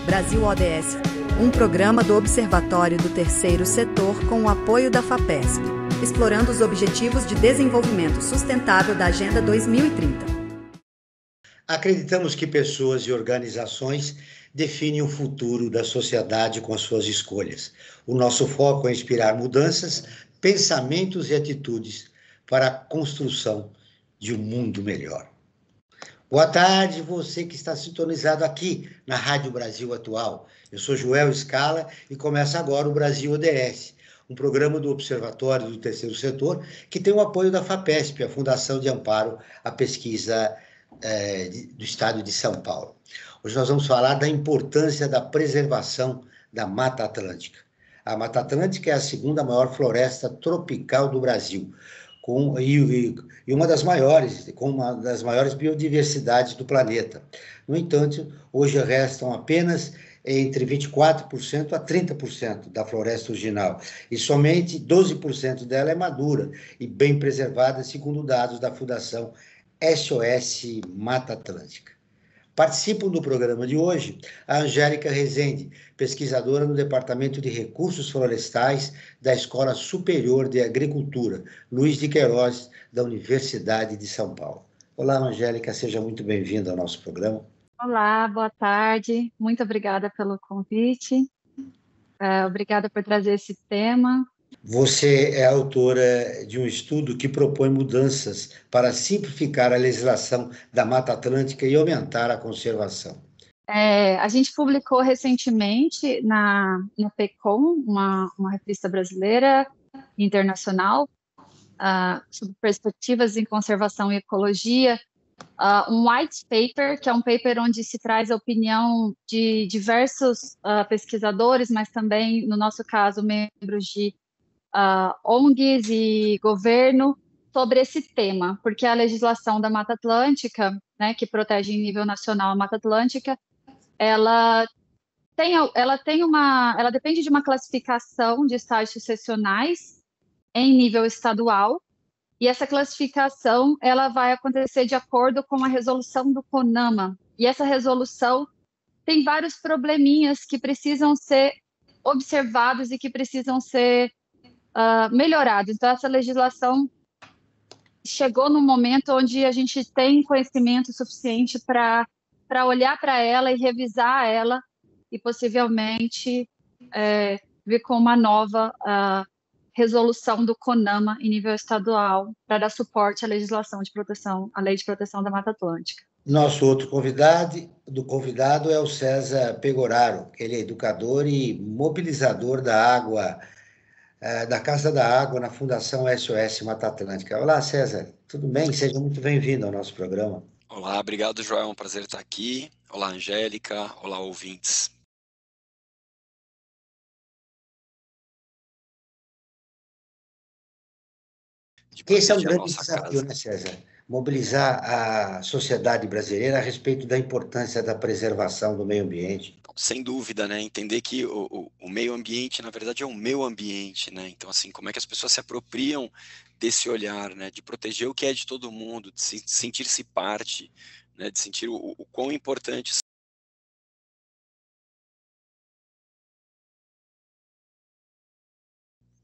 Brasil ODS, um programa do Observatório do Terceiro Setor com o apoio da FAPESP, explorando os Objetivos de Desenvolvimento Sustentável da Agenda 2030. Acreditamos que pessoas e organizações definem o futuro da sociedade com as suas escolhas. O nosso foco é inspirar mudanças, pensamentos e atitudes para a construção de um mundo melhor. Boa tarde, você que está sintonizado aqui na Rádio Brasil Atual. Eu sou Joel Scala e começa agora o Brasil ODS, um programa do Observatório do Terceiro Setor que tem o apoio da FAPESP, a Fundação de Amparo à Pesquisa do Estado de São Paulo. Hoje nós vamos falar da importância da preservação da Mata Atlântica. A Mata Atlântica é a segunda maior floresta tropical do Brasil, com uma das maiores biodiversidades do planeta. No entanto, hoje restam apenas entre 24% a 30% da floresta original, e somente 12% dela é madura e bem preservada, segundo dados da Fundação SOS Mata Atlântica. Participam do programa de hoje a Angélica Rezende, pesquisadora no Departamento de Recursos Florestais da Escola Superior de Agricultura, Luiz de Queiroz, da Universidade de São Paulo. Olá, Angélica, seja muito bem-vinda ao nosso programa. Olá, boa tarde. Muito obrigada pelo convite. Obrigada por trazer esse tema. Você é autora de um estudo que propõe mudanças para simplificar a legislação da Mata Atlântica e aumentar a conservação. A gente publicou recentemente no PECOM, uma revista brasileira internacional, sobre perspectivas em conservação e ecologia, um white paper, que é um paper onde se traz a opinião de diversos pesquisadores, mas também, no nosso caso, membros de ONGs e governo sobre esse tema, porque a legislação da Mata Atlântica, né, que protege em nível nacional a Mata Atlântica, ela depende de uma classificação de estágios sucessionais em nível estadual, e essa classificação ela vai acontecer de acordo com a resolução do CONAMA, e essa resolução tem vários probleminhas que precisam ser observados e que precisam ser melhorados. Então, essa legislação chegou num momento onde a gente tem conhecimento suficiente para olhar para ela e revisar ela e possivelmente vir com uma nova resolução do CONAMA em nível estadual para dar suporte à legislação de proteção, à Lei de Proteção da Mata Atlântica. Nosso outro convidado é o César Pegoraro, que ele é educador e mobilizador da água, da Casa da Água na Fundação SOS Mata Atlântica. Olá, César, tudo bem? Seja muito bem-vindo ao nosso programa. Olá, obrigado, Joel, é um prazer estar aqui. Olá, Angélica, olá, ouvintes. Esse é um grande desafio, né, César? Mobilizar a sociedade brasileira a respeito da importância da preservação do meio ambiente. Sem dúvida, né? Entender que o meio ambiente, na verdade, é o meu ambiente, né? Então, assim, como é que as pessoas se apropriam desse olhar, né? De proteger o que é de todo mundo, de sentir-se parte, né? De sentir o quão importante.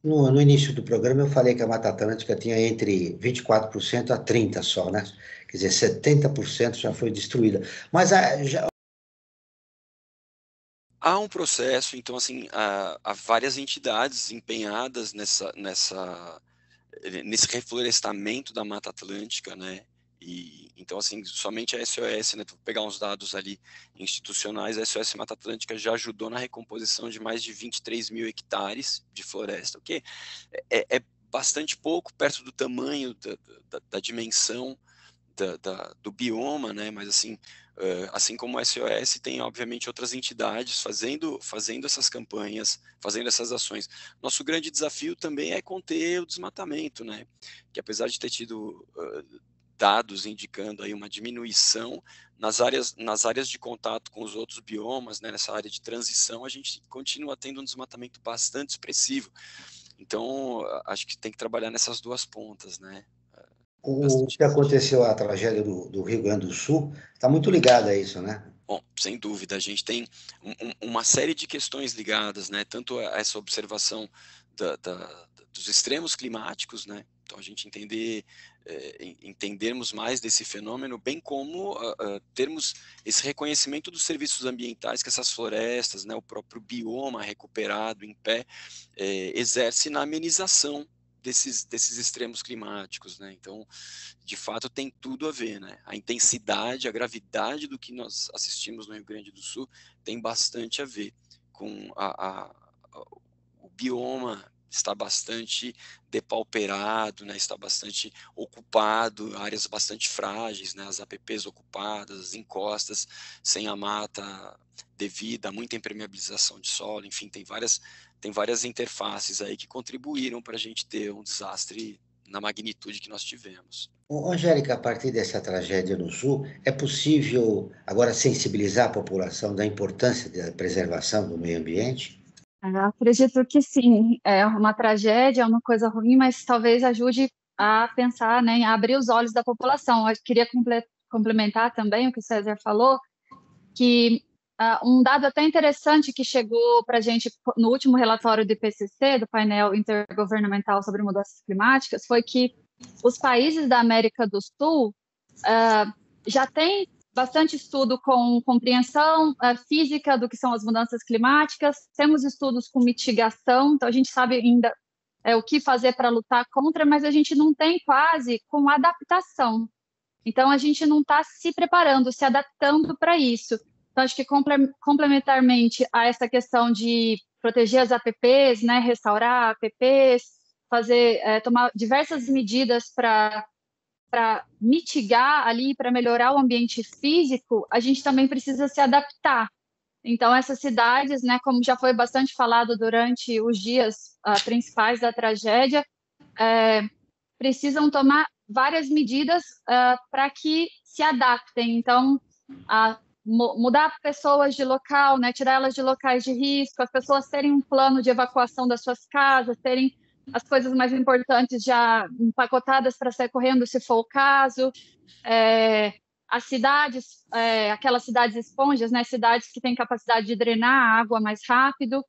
No início do programa, eu falei que a Mata Atlântica tinha entre 24% a 30% só, né? Quer dizer, 70% já foi destruída. Mas há um processo, então, assim, há várias entidades empenhadas nesse reflorestamento da Mata Atlântica, né? E, então, assim, somente a SOS, né, vou pegar uns dados ali institucionais, a SOS Mata Atlântica já ajudou na recomposição de mais de 23 mil hectares de floresta, o que é bastante pouco perto do tamanho, da dimensão do bioma, né? Mas assim como a SOS, tem obviamente outras entidades fazendo essas campanhas, fazendo essas ações. Nosso grande desafio também é conter o desmatamento, né? Que apesar de ter tido dados indicando aí uma diminuição nas áreas de contato com os outros biomas, né? Nessa área de transição, a gente continua tendo um desmatamento bastante expressivo. Então, acho que tem que trabalhar nessas duas pontas, né? O que aconteceu, a tragédia do Rio Grande do Sul, está muito ligado a isso, né? Bom, sem dúvida. A gente tem uma série de questões ligadas, né? Tanto a essa observação dos extremos climáticos, né? Então, a gente entendermos mais desse fenômeno, bem como termos esse reconhecimento dos serviços ambientais que essas florestas, né, o próprio bioma recuperado em pé, exerce na amenização desses extremos climáticos, né? Então, de fato, tem tudo a ver, né? A intensidade, a gravidade do que nós assistimos no Rio Grande do Sul tem bastante a ver com o bioma está bastante depauperado, né? Está bastante ocupado, áreas bastante frágeis, né? As APPs ocupadas, as encostas sem a mata devida, muita impermeabilização de solo, enfim, tem várias interfaces aí que contribuíram para a gente ter um desastre na magnitude que nós tivemos. Angélica, a partir dessa tragédia no Sul, é possível agora sensibilizar a população da importância da preservação do meio ambiente? Eu acredito que sim. É uma tragédia, é uma coisa ruim, mas talvez ajude a pensar, né, a abrir os olhos da população. Eu queria complementar também o que o César falou, que um dado até interessante que chegou para a gente no último relatório do IPCC, do painel intergovernamental sobre mudanças climáticas, foi que os países da América do Sul já têm bastante estudo com compreensão física do que são as mudanças climáticas, temos estudos com mitigação, então a gente sabe ainda o que fazer para lutar contra, mas a gente não tem quase com adaptação. Então, a gente não está se preparando, se adaptando para isso. Então, acho que complementarmente a essa questão de proteger as APPs, né, restaurar APPs, tomar diversas medidas para mitigar ali, para melhorar o ambiente físico, a gente também precisa se adaptar. Então, essas cidades, né, como já foi bastante falado durante os dias principais da tragédia, precisam tomar várias medidas para que se adaptem. Então, mudar pessoas de local, né, tirar elas de locais de risco, as pessoas terem um plano de evacuação das suas casas, terem as coisas mais importantes já empacotadas para sair correndo, se for o caso. As cidades, aquelas cidades esponjas, né, cidades que têm capacidade de drenar a água mais rápido.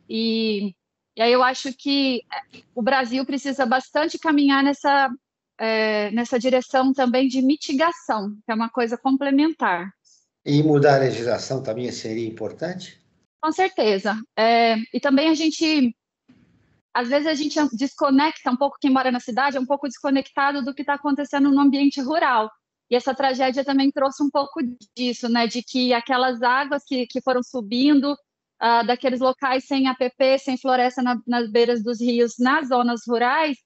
E aí eu acho que o Brasil precisa bastante caminhar nessa direção também de mitigação, que é uma coisa complementar. E mudar a legislação também seria importante? Com certeza. E também às vezes a gente desconecta um pouco, quem mora na cidade é um pouco desconectado do que está acontecendo no ambiente rural. E essa tragédia também trouxe um pouco disso, né? De que aquelas águas que foram subindo daqueles locais sem APP, sem floresta nas beiras dos rios, nas zonas rurais,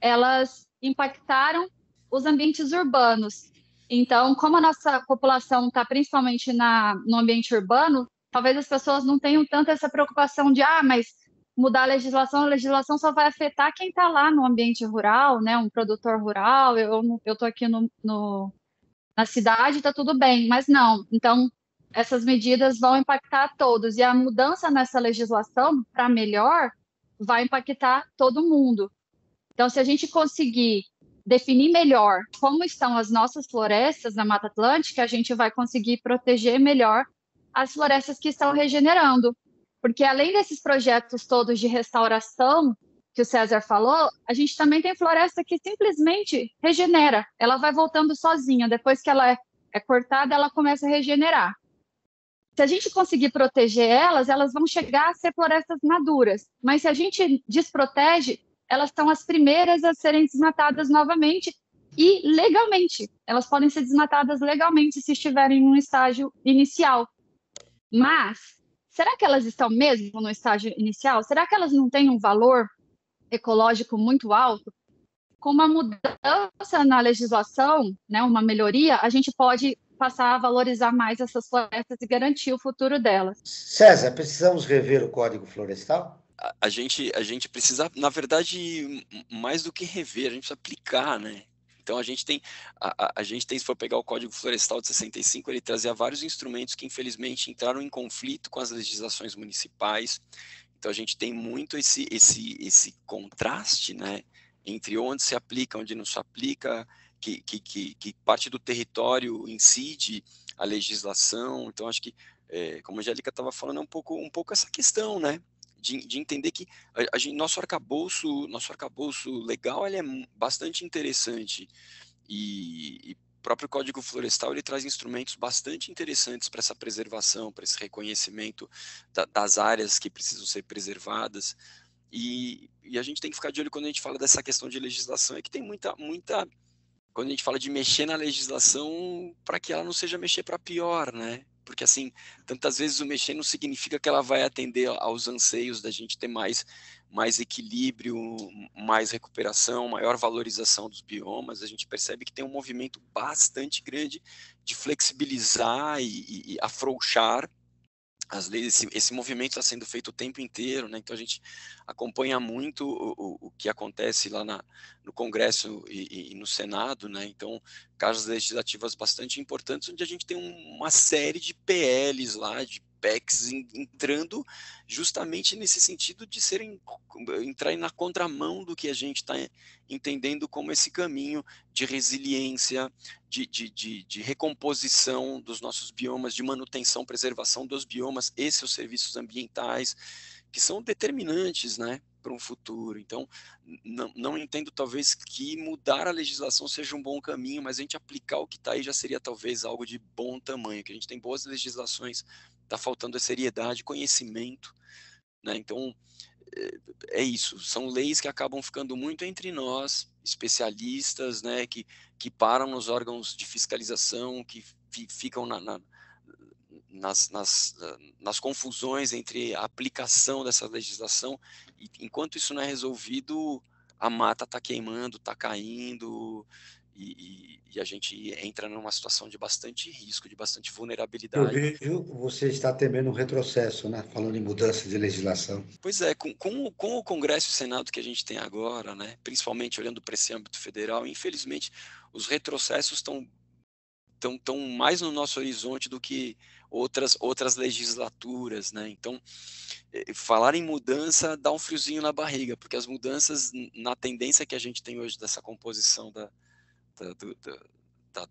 elas impactaram os ambientes urbanos. Então, como a nossa população está principalmente no ambiente urbano, talvez as pessoas não tenham tanto essa preocupação de mas mudar a legislação só vai afetar quem está lá no ambiente rural, né? Um produtor rural, eu estou aqui na cidade, está tudo bem, mas não. Então, essas medidas vão impactar todos, e a mudança nessa legislação, para melhor, vai impactar todo mundo. Então, se a gente conseguir definir melhor como estão as nossas florestas na Mata Atlântica, a gente vai conseguir proteger melhor as florestas que estão regenerando. Porque além desses projetos todos de restauração que o César falou, a gente também tem floresta que simplesmente regenera. Ela vai voltando sozinha. Depois que ela é cortada, ela começa a regenerar. Se a gente conseguir proteger elas vão chegar a ser florestas maduras. Mas se a gente desprotege, elas são as primeiras a serem desmatadas novamente e legalmente. Elas podem ser desmatadas legalmente se estiverem num estágio inicial. Mas será que elas estão mesmo no estágio inicial? Será que elas não têm um valor ecológico muito alto? Com uma mudança na legislação, né, uma melhoria, a gente pode passar a valorizar mais essas florestas e garantir o futuro delas. César, precisamos rever o Código Florestal? A gente precisa, na verdade, mais do que rever, a gente precisa aplicar, né? Então, a gente tem, se for pegar o Código Florestal de 65, ele trazia vários instrumentos que, infelizmente, entraram em conflito com as legislações municipais. Então, a gente tem muito esse contraste, né, entre onde se aplica, onde não se aplica, que parte do território incide a legislação. Então, acho que, como a Angélica estava falando, é um pouco essa questão, né? De entender que nosso arcabouço legal ele é bastante interessante, e o próprio Código Florestal ele traz instrumentos bastante interessantes para essa preservação, para esse reconhecimento das áreas que precisam ser preservadas, e a gente tem que ficar de olho quando a gente fala dessa questão de legislação, é que tem muita quando a gente fala de mexer na legislação, para que ela não seja mexer para pior, né? Porque, assim, tantas vezes o mexer não significa que ela vai atender aos anseios da gente ter mais equilíbrio, mais recuperação, maior valorização dos biomas. A gente percebe que tem um movimento bastante grande de flexibilizar e afrouxar as leis. Esse movimento está sendo feito o tempo inteiro, né? Então a gente acompanha muito o que acontece lá no Congresso e no Senado, né? Então, casas legislativas bastante importantes, onde a gente tem uma série de PLs lá, de PECs entrando justamente nesse sentido de entrarem na contramão do que a gente está entendendo como esse caminho de resiliência, de recomposição dos nossos biomas, de manutenção, preservação dos biomas, esses os serviços ambientais, que são determinantes, né, para um futuro. Então, não entendo talvez que mudar a legislação seja um bom caminho, mas a gente aplicar o que está aí já seria talvez algo de bom tamanho, que a gente tem boas legislações, está faltando seriedade, conhecimento, né? Então, é isso, são leis que acabam ficando muito entre nós, especialistas, né, que param nos órgãos de fiscalização, que ficam nas confusões entre a aplicação dessa legislação, e enquanto isso não é resolvido, a mata está queimando, está caindo, e a gente entra numa situação de bastante risco, de bastante vulnerabilidade. Eu vejo você está temendo um retrocesso, né? Falando em mudança de legislação. Pois é, com o Congresso e o Senado que a gente tem agora, né, principalmente olhando para esse âmbito federal, infelizmente os retrocessos estão mais no nosso horizonte do que outras legislaturas, né? Então, falar em mudança dá um friozinho na barriga, porque as mudanças na tendência que a gente tem hoje dessa composição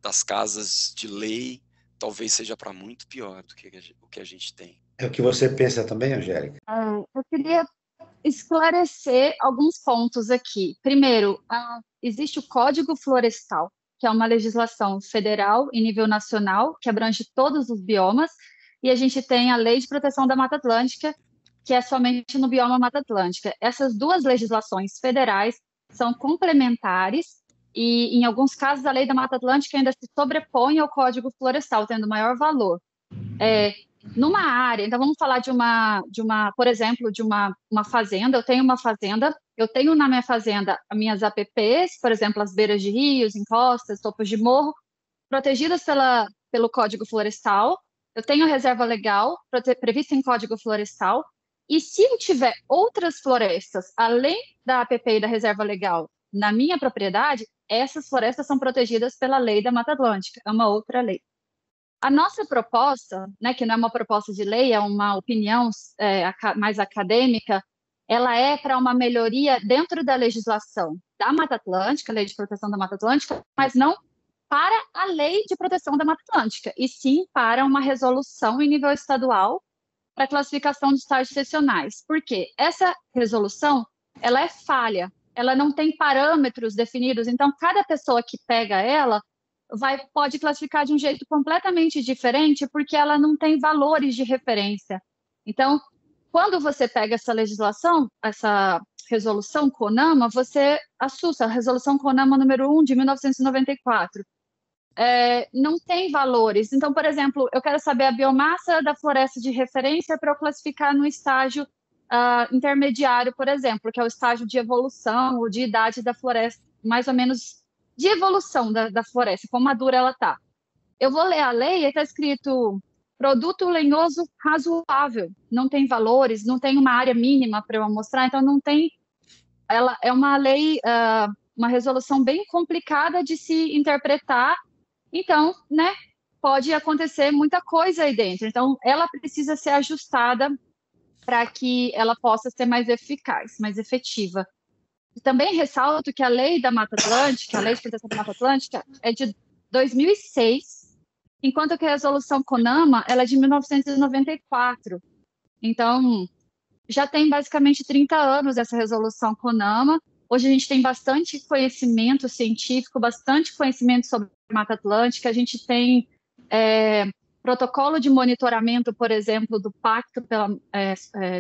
das casas de lei, talvez seja para muito pior do que o que a gente tem. É o que você pensa também, Angélica? Eu queria esclarecer alguns pontos aqui. Primeiro, existe o Código Florestal, que é uma legislação federal em nível nacional, que abrange todos os biomas, e a gente tem a Lei de Proteção da Mata Atlântica, que é somente no bioma Mata Atlântica. Essas duas legislações federais são complementares, e, em alguns casos, a Lei da Mata Atlântica ainda se sobrepõe ao Código Florestal, tendo maior valor. Numa área, então vamos falar por exemplo, de uma fazenda. Eu tenho uma fazenda, eu tenho na minha fazenda as minhas APPs, por exemplo, as beiras de rios, encostas, topos de morro, protegidas pelo Código Florestal. Eu tenho reserva legal prevista em Código Florestal, e se eu tiver outras florestas, além da APP e da reserva legal, na minha propriedade, essas florestas são protegidas pela Lei da Mata Atlântica, é uma outra lei. A nossa proposta, né, que não é uma proposta de lei, é uma opinião mais acadêmica, ela é para uma melhoria dentro da legislação da Mata Atlântica, Lei de Proteção da Mata Atlântica, mas não para a Lei de Proteção da Mata Atlântica, e sim para uma resolução em nível estadual para classificação de estágios excepcionais. Por quê? Essa resolução, ela é falha, ela não tem parâmetros definidos, então cada pessoa que pega ela pode classificar de um jeito completamente diferente, porque ela não tem valores de referência. Então, quando você pega essa legislação, essa resolução CONAMA, você assusta, a resolução CONAMA número 1 de 1994. Não tem valores. Então, por exemplo, eu quero saber a biomassa da floresta de referência para eu classificar no estágio intermediário, por exemplo, que é o estágio de evolução ou de idade da floresta, mais ou menos de evolução da floresta, quão madura ela está. Eu vou ler a lei e está escrito produto lenhoso razoável, não tem valores, não tem uma área mínima para eu mostrar, então não tem. Ela é uma lei, uma resolução bem complicada de se interpretar, então, né, pode acontecer muita coisa aí dentro. Então, ela precisa ser ajustada para que ela possa ser mais eficaz, mais efetiva. Também ressalto que a Lei da Mata Atlântica, a Lei de Proteção da Mata Atlântica, é de 2006, enquanto que a resolução CONAMA ela é de 1994. Então, já tem basicamente 30 anos essa resolução CONAMA. Hoje a gente tem bastante conhecimento científico, bastante conhecimento sobre a Mata Atlântica. A gente tem protocolo de monitoramento, por exemplo, do Pacto,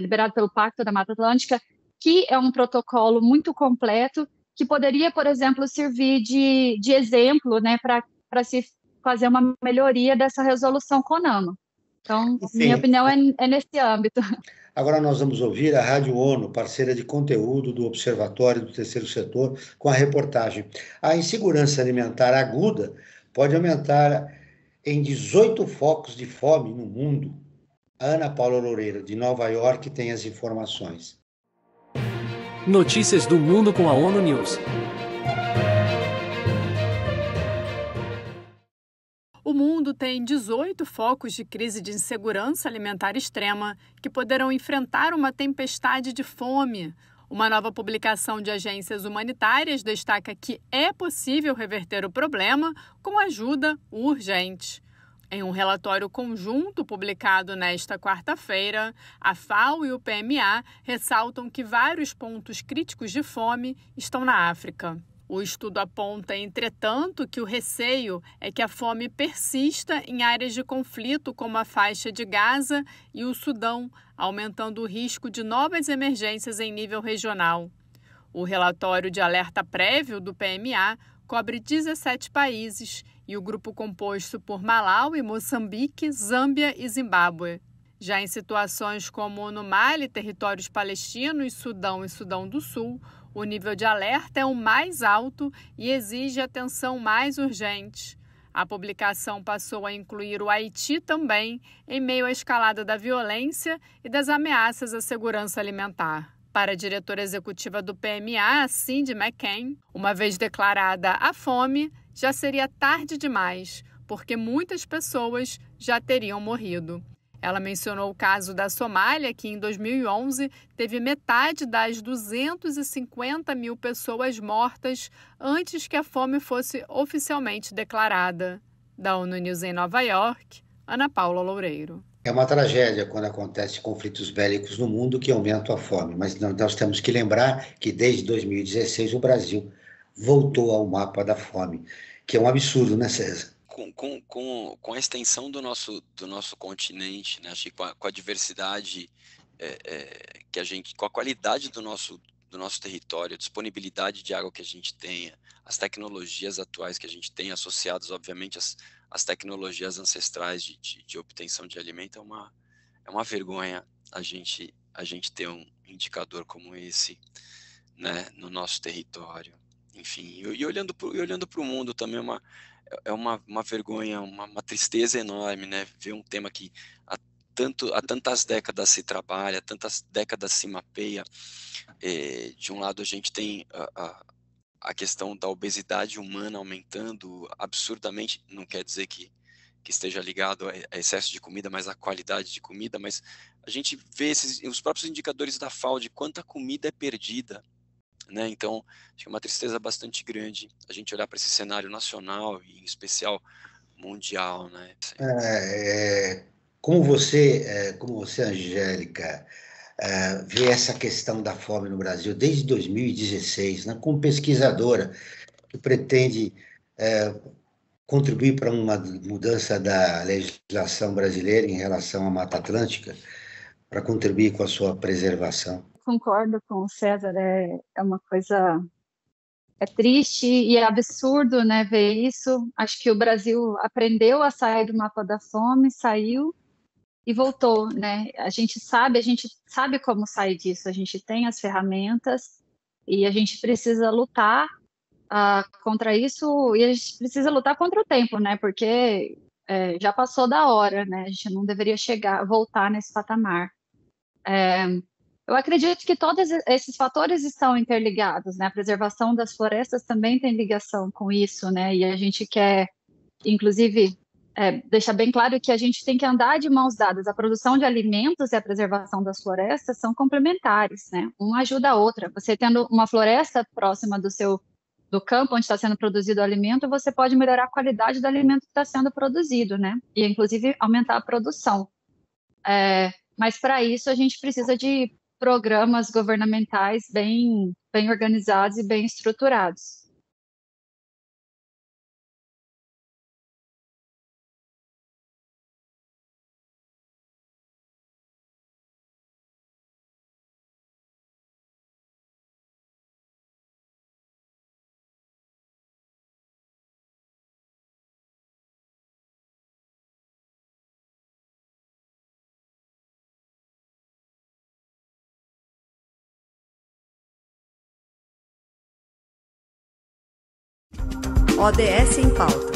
liberado pelo Pacto da Mata Atlântica, que é um protocolo muito completo, que poderia, por exemplo, servir de exemplo, né, para se fazer uma melhoria dessa resolução CONAMA. Então, minha opinião é nesse âmbito. Agora nós vamos ouvir a Rádio ONU, parceira de conteúdo do Observatório do Terceiro Setor, com a reportagem. A insegurança alimentar aguda pode aumentar em 18 focos de fome no mundo. A Ana Paula Loureiro, de Nova York, tem as informações. Notícias do mundo com a ONU News. O mundo tem 18 focos de crise de insegurança alimentar extrema que poderão enfrentar uma tempestade de fome. Uma nova publicação de agências humanitárias destaca que é possível reverter o problema com ajuda urgente. Em um relatório conjunto publicado nesta quarta-feira, a FAO e o PMA ressaltam que vários pontos críticos de fome estão na África. O estudo aponta, entretanto, que o receio é que a fome persista em áreas de conflito como a faixa de Gaza e o Sudão, aumentando o risco de novas emergências em nível regional. O relatório de alerta prévio do PMA cobre 17 países e o grupo composto por Malawi, Moçambique, Zâmbia e Zimbábue. Já em situações como no Mali, territórios palestinos, Sudão e Sudão do Sul, o nível de alerta é o mais alto e exige atenção mais urgente. A publicação passou a incluir o Haiti também, em meio à escalada da violência e das ameaças à segurança alimentar. Para a diretora executiva do PMA, Cindy McCain, uma vez declarada a fome, já seria tarde demais, porque muitas pessoas já teriam morrido. Ela mencionou o caso da Somália, que em 2011 teve metade das 250 mil pessoas mortas antes que a fome fosse oficialmente declarada. Da ONU News em Nova York, Ana Paula Loureiro. É uma tragédia quando acontecem conflitos bélicos no mundo que aumentam a fome, mas nós temos que lembrar que desde 2016 o Brasil voltou ao mapa da fome, que é um absurdo, né, César? Com a extensão do nosso continente, né? Acho que com a diversidade que a gente, com a qualidade do nosso território, a disponibilidade de água que a gente tenha, as tecnologias atuais que a gente tem, associadas, obviamente, às tecnologias ancestrais de obtenção de alimento, é uma vergonha a gente ter um indicador como esse, né, no nosso território. Enfim, e olhando para o mundo também é uma vergonha, uma tristeza enorme, né? Ver um tema que há tantas décadas se trabalha, tantas décadas se mapeia. De um lado a gente tem a questão da obesidade humana aumentando absurdamente, não quer dizer que esteja ligado a excesso de comida, mas a qualidade de comida, mas a gente vê os próprios indicadores da FAO de quanta comida é perdida, né? Então, acho que é uma tristeza bastante grande a gente olhar para esse cenário nacional e, em especial, mundial, né? Como você, Angélica, vê essa questão da fome no Brasil desde 2016, né, como pesquisadora que pretende contribuir para uma mudança da legislação brasileira em relação à Mata Atlântica, para contribuir com a sua preservação? Concordo com o César, é uma coisa, é triste e é absurdo, né, ver isso. Acho que o Brasil aprendeu a sair do mapa da fome, saiu e voltou, né? A gente sabe como sair disso, a gente tem as ferramentas e a gente precisa lutar contra isso e a gente precisa lutar contra o tempo, né? Porque já passou da hora, né? A gente não deveria voltar nesse patamar. Eu acredito que todos esses fatores estão interligados, né? A preservação das florestas também tem ligação com isso, né? E a gente quer, inclusive, deixar bem claro que a gente tem que andar de mãos dadas. A produção de alimentos e a preservação das florestas são complementares, né? Uma ajuda a outra. Você tendo uma floresta próxima do seu do campo onde está sendo produzido o alimento, você pode melhorar a qualidade do alimento que está sendo produzido, né? E, inclusive, aumentar a produção. Mas, para isso, a gente precisa de programas governamentais bem organizados e bem estruturados. ODS em pauta.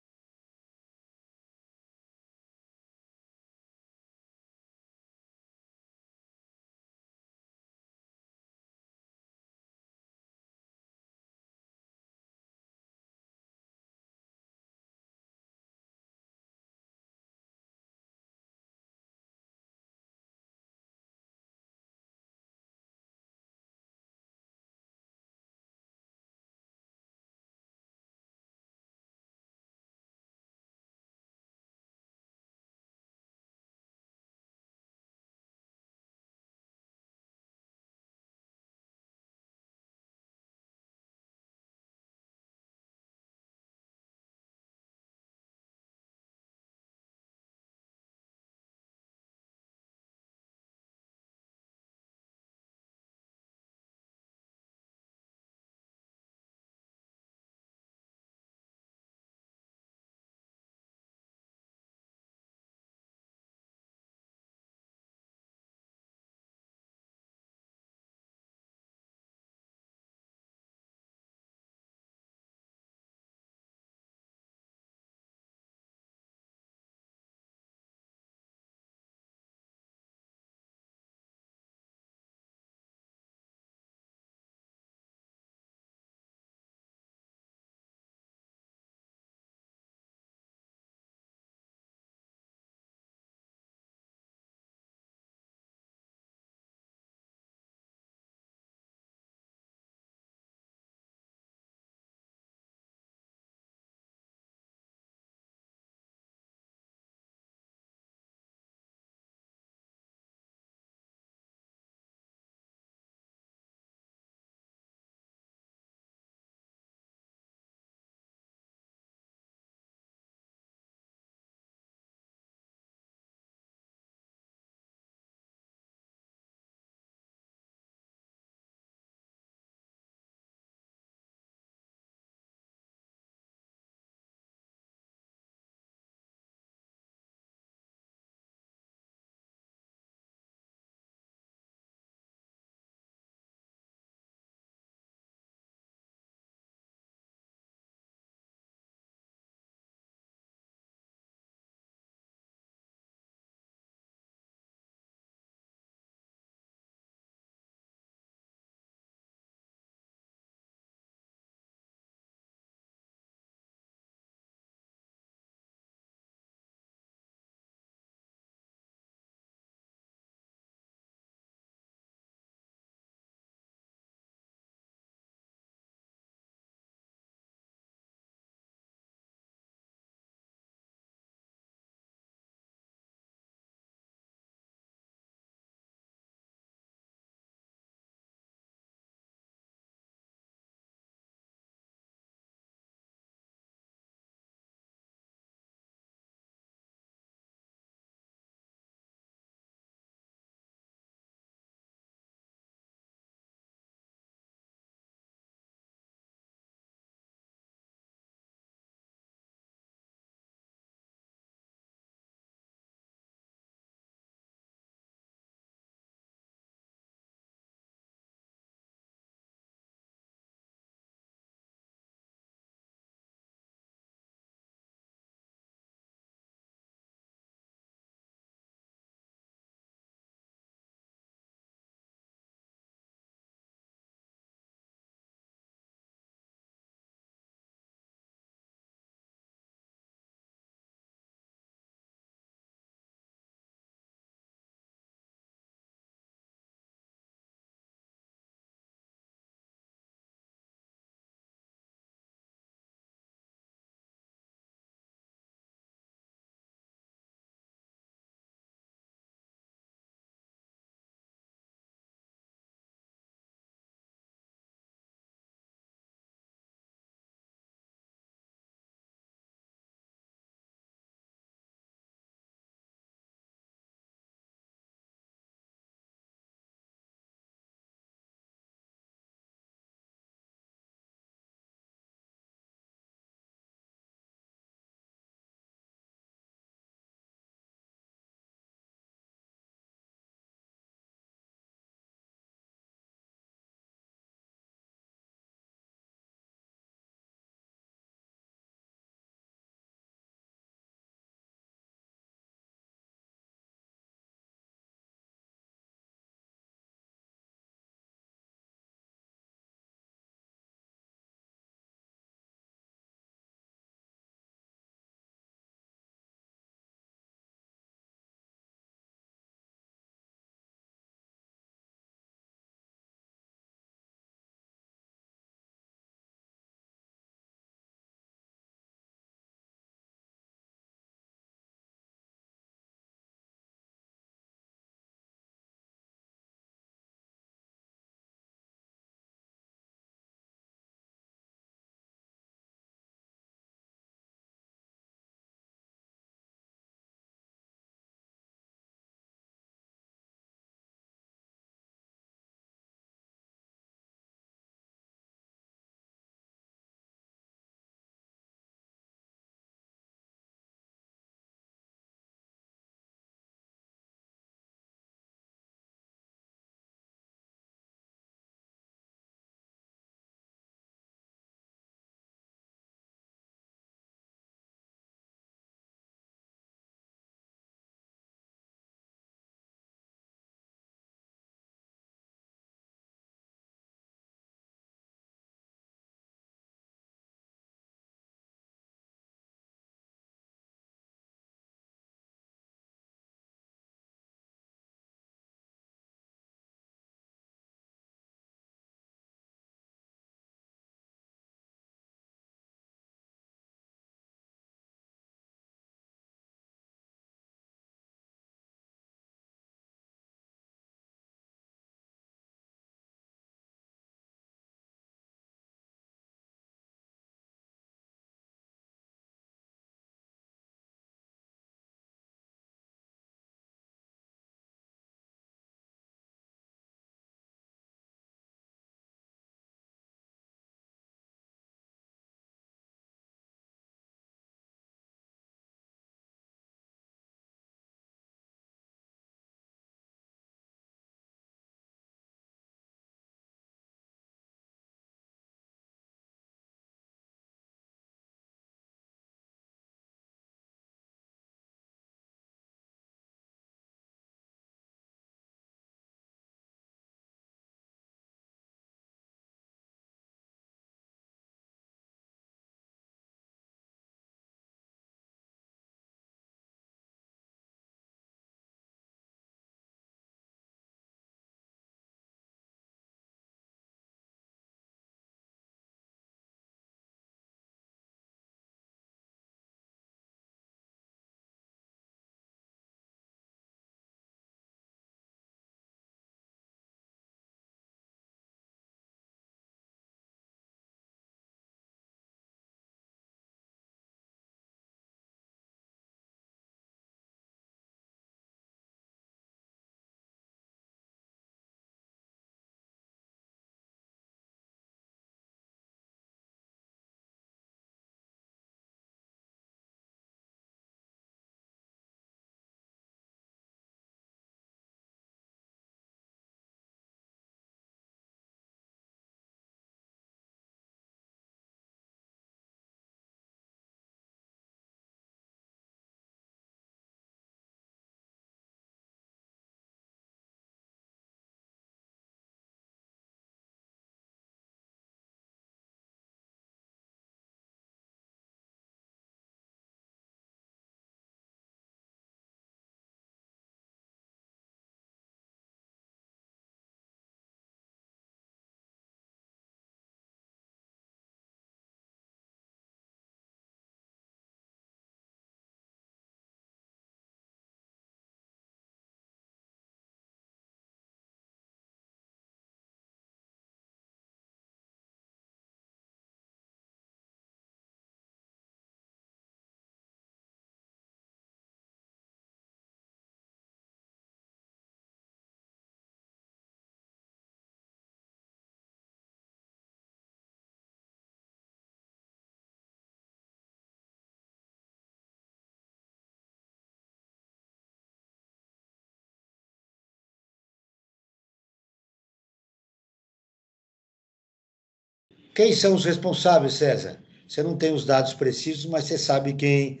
Quem são os responsáveis, César? Você não tem os dados precisos, mas você sabe quem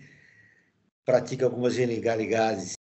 pratica algumas ilegalidades.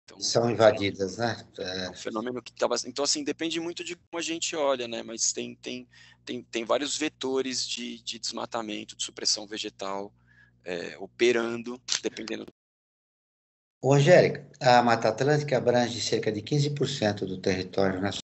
Então, São invadidas, né? é um fenômeno que estava. Então, assim, depende muito de como a gente olha, né? Mas tem vários vetores de desmatamento, de supressão vegetal operando, dependendo. Ô, Angélica, a Mata Atlântica abrange cerca de 15% do território nacional.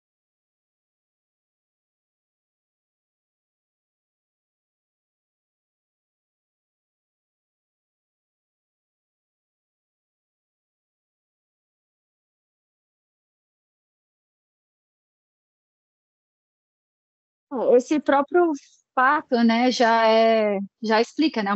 Esse próprio fato, né, já explica, né,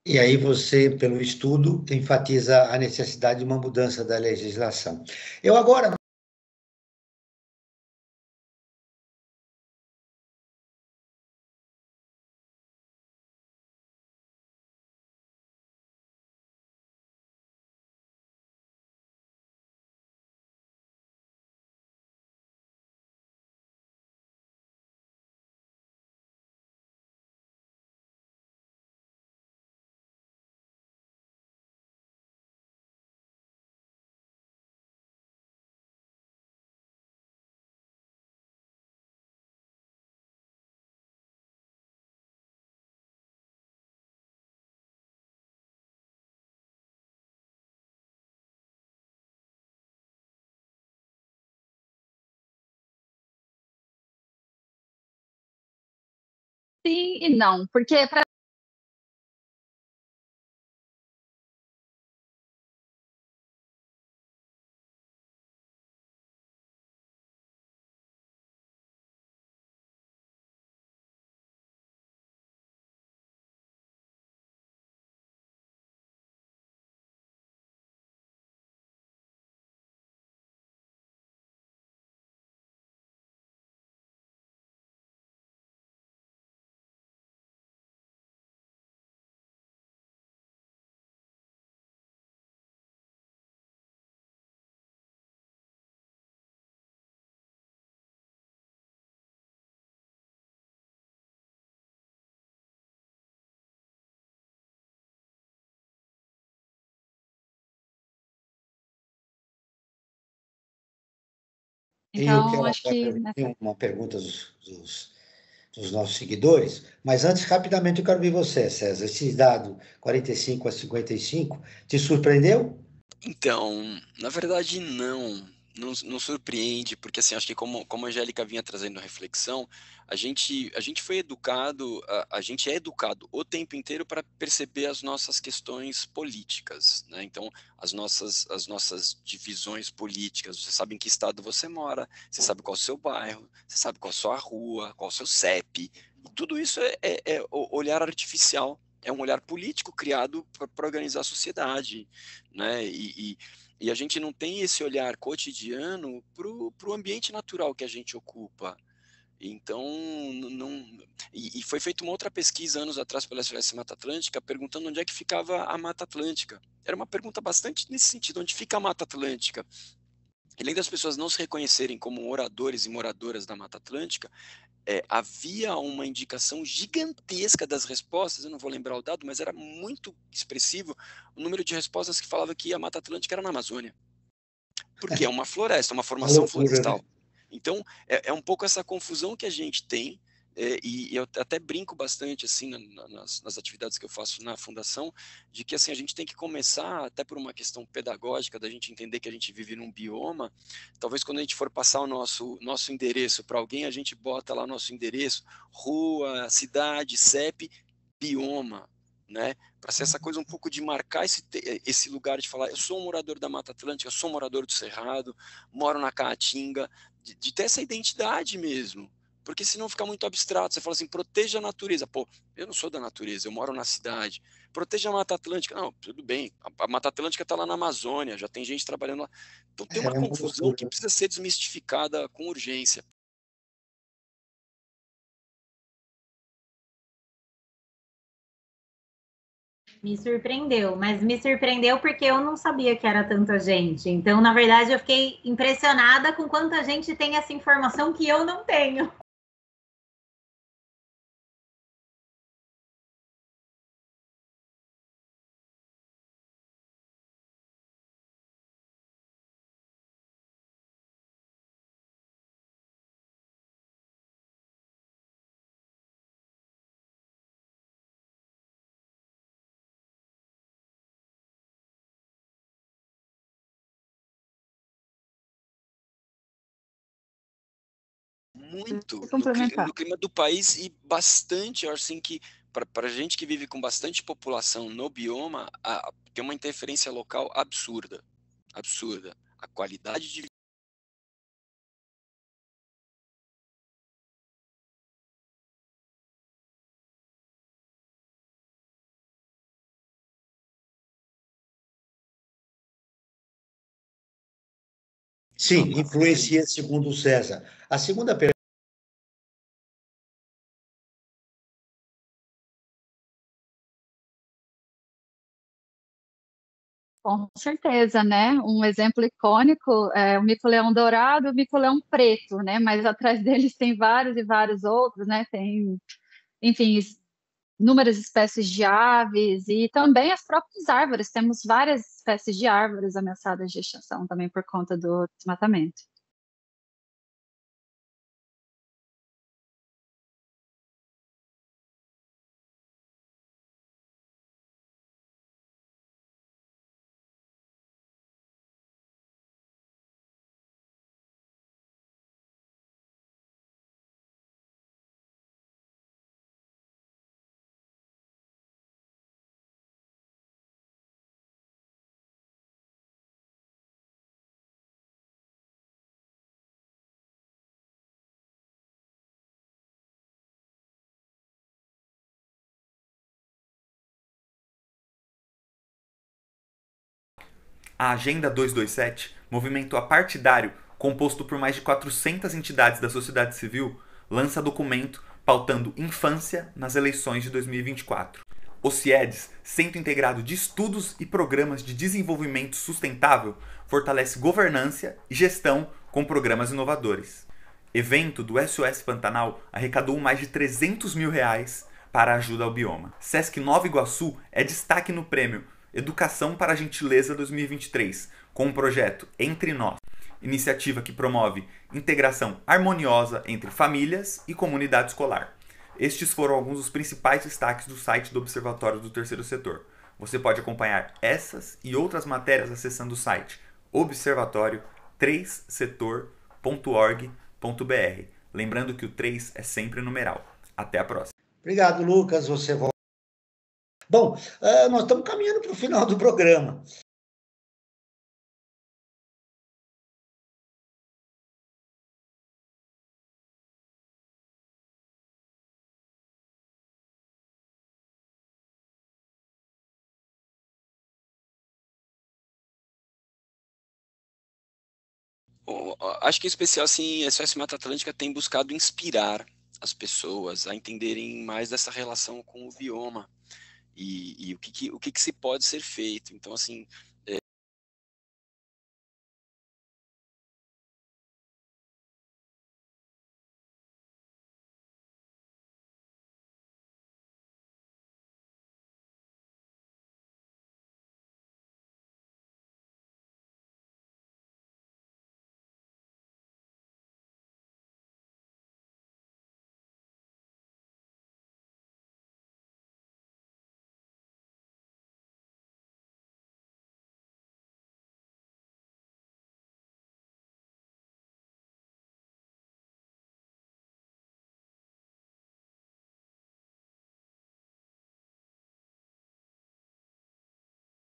E aí você, pelo estudo, enfatiza a necessidade de uma mudança da legislação. Eu agora Sim e não, porque Eu então quero acho que tem uma pergunta dos nossos seguidores, mas antes, rapidamente, eu quero ver você, César. Esse dado 45 a 55 te surpreendeu? Então, na verdade, não surpreende, porque assim, acho que como a Angélica vinha trazendo reflexão, a gente foi educado, a gente é educado o tempo inteiro para perceber as nossas questões políticas, né? Então, as nossas divisões políticas, você sabe em que estado você mora, você sabe qual é o seu bairro, você sabe qual é a sua rua, qual é o seu CEP, e tudo isso é o olhar artificial, é um olhar político criado para organizar a sociedade, né? E a gente não tem esse olhar cotidiano para o ambiente natural que a gente ocupa. Então, não, e foi feita uma outra pesquisa anos atrás pela SOS Mata Atlântica, perguntando onde é que ficava a Mata Atlântica. Era uma pergunta bastante nesse sentido, onde fica a Mata Atlântica? E além das pessoas não se reconhecerem como moradores e moradoras da Mata Atlântica, havia uma indicação gigantesca das respostas, eu não vou lembrar o dado, mas era muito expressivo o número de respostas que falava que a Mata Atlântica era na Amazônia, porque é uma floresta, uma Uma formação loucura, né? florestal. Então, é um pouco essa confusão que a gente tem, e eu até brinco bastante assim nas atividades que eu faço na fundação, de que assim a gente tem que começar, até por uma questão pedagógica, da gente entender que a gente vive num bioma. Talvez quando a gente for passar o nosso endereço para alguém, a gente bota lá o nosso endereço, rua, cidade, CEP, bioma, né? Para ser essa coisa um pouco de marcar esse lugar de falar, eu sou um morador da Mata Atlântica, eu sou um morador do Cerrado, moro na Caatinga, de ter essa identidade mesmo. Porque senão fica muito abstrato. Você fala assim, proteja a natureza. Pô, eu não sou da natureza, eu moro na cidade. Proteja a Mata Atlântica. Não, tudo bem. A Mata Atlântica está lá na Amazônia, já tem gente trabalhando lá. Então tem uma É uma confusão que loucura. precisa ser desmistificada com urgência. Me surpreendeu, mas me surpreendeu porque eu não sabia que era tanta gente. Então, na verdade, eu fiquei impressionada com quanta gente tem essa informação que eu não tenho. Muito complementar. no clima do país e bastante, eu acho assim que para a gente que vive com bastante população no bioma, tem uma interferência local absurda, absurda. A qualidade de Sim, influencia, segundo o César. A segunda pergunta. Com certeza, né? Um exemplo icônico é o mico-leão dourado e o mico-leão preto, né? Mas atrás deles tem vários e vários outros, né? Tem, enfim, inúmeras espécies de aves e também as próprias árvores. Temos várias espécies de árvores ameaçadas de extinção também por conta do desmatamento. A Agenda 227, movimento apartidário composto por mais de 400 entidades da sociedade civil, lança documento pautando infância nas eleições de 2024. O CIEDS, Centro Integrado de Estudos e Programas de Desenvolvimento Sustentável, fortalece governança e gestão com programas inovadores. Evento do SOS Pantanal arrecadou mais de R$300 mil para a ajuda ao bioma. Sesc Nova Iguaçu é destaque no prêmio Educação para a Gentileza 2023, com o projeto Entre Nós, iniciativa que promove integração harmoniosa entre famílias e comunidade escolar. Estes foram alguns dos principais destaques do site do Observatório do Terceiro Setor. Você pode acompanhar essas e outras matérias acessando o site observatório3setor.org.br. Lembrando que o 3 é sempre numeral. Até a próxima. Obrigado, Lucas. Você volta. Bom, nós estamos caminhando para o final do programa. Acho que em especial, assim, a SOS Mata Atlântica tem buscado inspirar as pessoas a entenderem mais dessa relação com o bioma e o que se pode ser feito. Então, assim,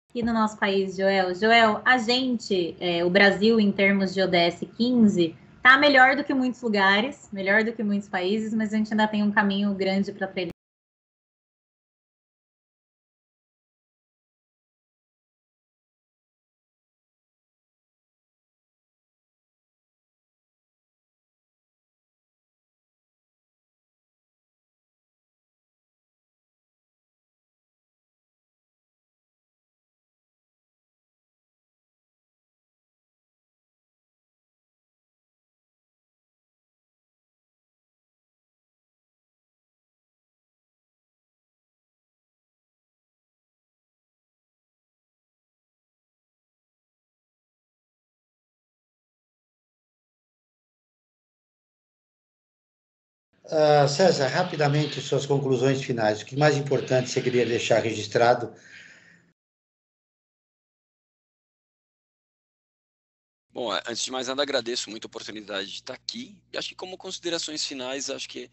aqui no nosso país, Joel. Joel, a gente, o Brasil, em termos de ODS 15, está melhor do que muitos lugares, melhor do que muitos países, mas a gente ainda tem um caminho grande para trilhar. César, rapidamente suas conclusões finais. O que mais importante você queria deixar registrado? bom, antes de mais nada, agradeço muito a oportunidade de estar aqui. E acho que como considerações finais, acho que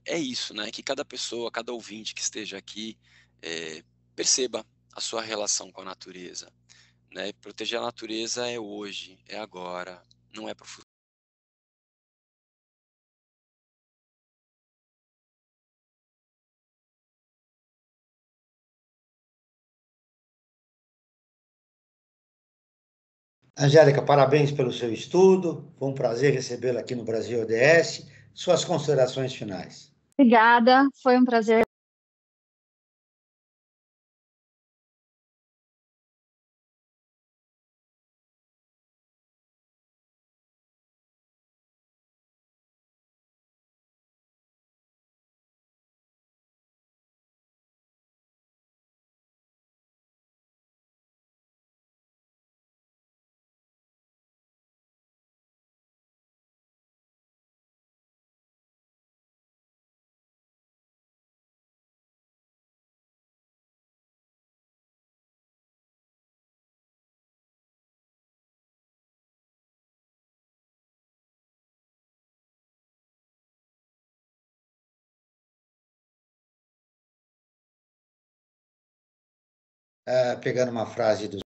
é isso, né? Que cada pessoa, cada ouvinte que esteja aqui, perceba a sua relação com a natureza, né? Proteger a natureza é hoje, é agora, não é para o futuro. Angélica, parabéns pelo seu estudo. Foi um prazer recebê-la aqui no Brasil ODS. Suas considerações finais. Obrigada, foi um prazer. Pegando uma frase do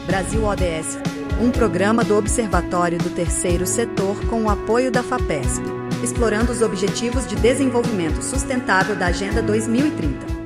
Brasil ODS, um programa do Observatório do Terceiro Setor com o apoio da FAPESP, explorando os Objetivos de Desenvolvimento Sustentável da Agenda 2030.